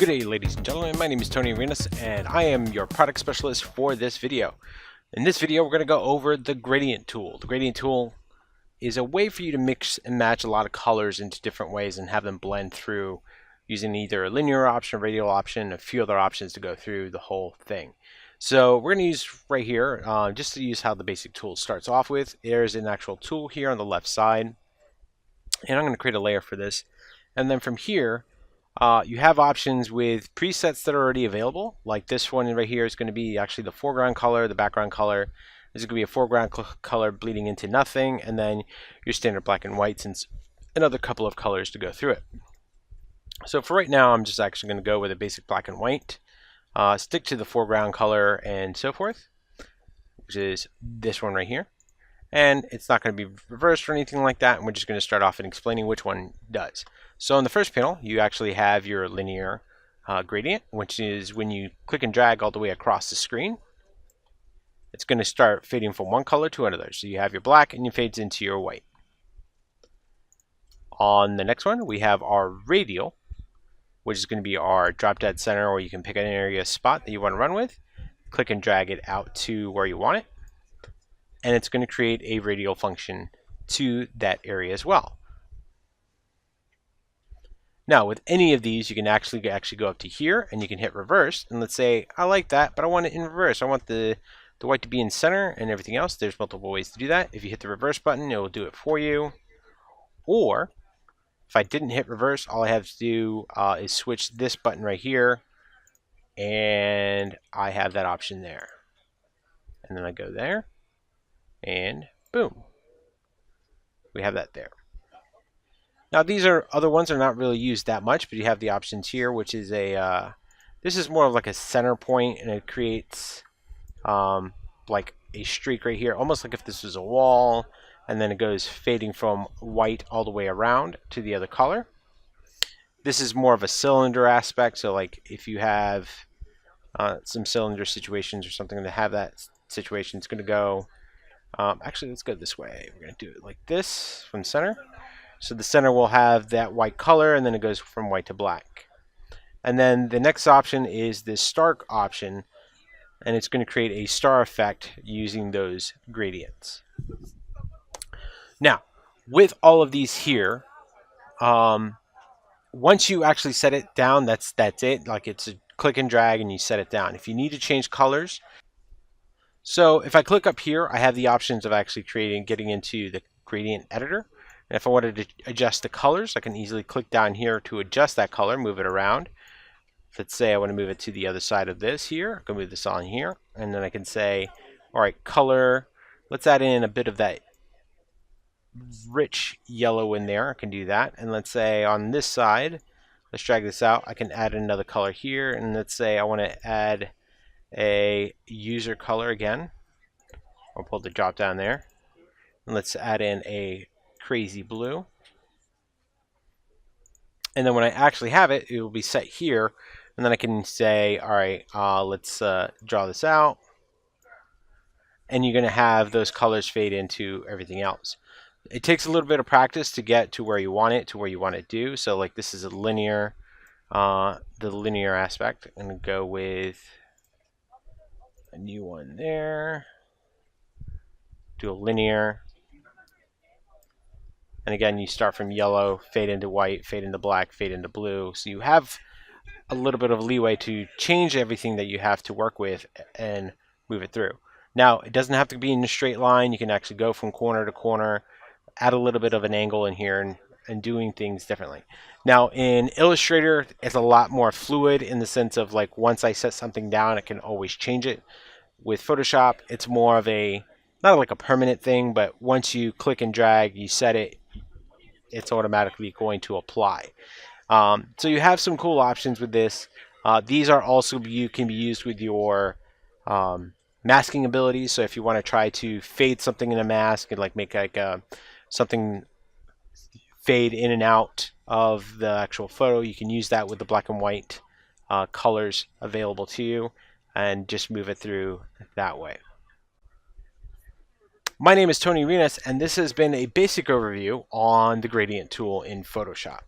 Good day, ladies and gentlemen. My name is Tony Arenas, and I am your product specialist for this video. In this video, we're going to go over the gradient tool. The gradient tool is a way for you to mix and match a lot of colors into different ways and have them blend through using either a linear option, a radial option, a few other options to go through the whole thing. So we're going to use right here, just to use how the basic tool starts off with. There's an actual tool here on the left side, and I'm going to create a layer for this. And then from here, you have options with presets that are already available. Like this one right here is going to be actually the foreground color, the background color. This is going to be a foreground color bleeding into nothing, and then your standard black and whites and another couple of colors to go through it. So for right now, I'm just actually going to go with a basic black and white, stick to the foreground color and so forth, which is this one right here. And it's not going to be reversed or anything like that, and we're just going to start off and explaining which one does. So in the first panel, you actually have your linear gradient, which is when you click and drag all the way across the screen, it's going to start fading from one color to another. So you have your black and it fades into your white. On the next one, we have our radial, which is going to be our drop dead center, or you can pick an area spot that you want to run with, click and drag it out to where you want it, and it's going to create a radial function to that area as well. Now with any of these, you can actually go up to here and you can hit reverse, and let's say I like that, but I want it in reverse. I want the white to be in center and everything else. There's multiple ways to do that. If you hit the reverse button, it will do it for you. Or if I didn't hit reverse, all I have to do is switch this button right here, and I have that option there. And then I go there, and boom, we have that there. Now these are other ones that are not really used that much, but you have the options here, which is this is more of like a center point, and it creates like a streak right here, almost like if this was a wall, and then it goes fading from white all the way around to the other color. This is more of a cylinder aspect, so like if you have some cylinder situations or something that have that situation, it's going to go, actually let's go this way. We're going to do it like this from center. So the center will have that white color, and then it goes from white to black. And then the next option is this stark option, and it's going to create a star effect using those gradients. Now, with all of these here, once you actually set it down, that's it. Like it's a click and drag, and you set it down. If you need to change colors, so if I click up here, I have the options of actually getting into the gradient editor. And if I wanted to adjust the colors, I can easily click down here to adjust that color, move it around. Let's say I want to move it to the other side of this here. I can move this on here, and then I can say, all right, color, let's add in a bit of that rich yellow in there. I can do that. And let's say on this side, let's drag this out. I can add another color here, and let's say I want to add a user color again. I'll pull the drop down there, and let's add in a crazy blue. And then when I actually have it, it will be set here, and then I can say, all right, let's draw this out, and you're going to have those colors fade into everything else. It takes a little bit of practice to get to where you want it, to where you want to do. So like this is a linear, the linear aspect. I'm going to go with a new one there, do a linear. And again, you start from yellow, fade into white, fade into black, fade into blue. So you have a little bit of leeway to change everything that you have to work with and move it through. Now, it doesn't have to be in a straight line. You can actually go from corner to corner, add a little bit of an angle in here, and doing things differently. Now, in Illustrator, it's a lot more fluid in the sense of like once I set something down, I can always change it. With Photoshop, it's more of a, not like a permanent thing, but once you click and drag, you set it, it's automatically going to apply. So you have some cool options with this. These are also can be used with your masking abilities. So if you want to try to fade something in a mask and like make like something fade in and out of the actual photo, you can use that with the black and white colors available to you and just move it through that way. My name is Tony Arenas, and this has been a basic overview on the gradient tool in Photoshop.